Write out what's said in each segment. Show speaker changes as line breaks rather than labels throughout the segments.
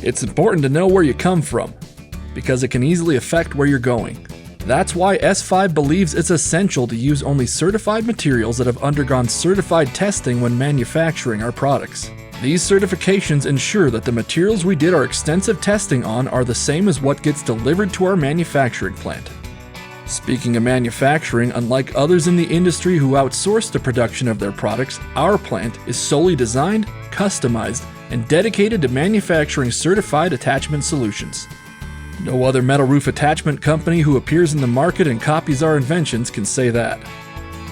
It's important to know where you come from, because it can easily affect where you're going. That's why S-5 believes it's essential to use only certified materials that have undergone certified testing when manufacturing our products. These certifications ensure that the materials we did our extensive testing on are the same as what gets delivered to our manufacturing plant. Speaking of manufacturing, unlike others in the industry who outsource the production of their products, our plant is solely designed, customized, and dedicated to manufacturing certified attachment solutions. No other metal roof attachment company who appears in the market and copies our inventions can say that.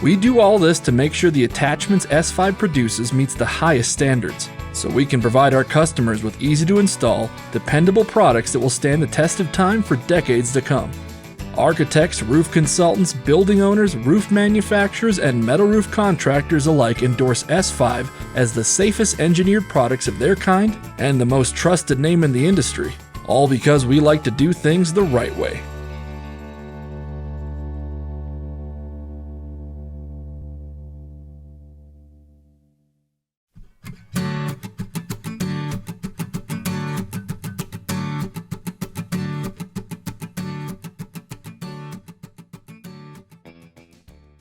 We do all this to make sure the attachments S-5 produces meets the highest standards, so we can provide our customers with easy-to-install, dependable products that will stand the test of time for decades to come. Architects, roof consultants, building owners, roof manufacturers, and metal roof contractors alike endorse S-5 as the safest engineered products of their kind and the most trusted name in the industry, all because we like to do things the right way.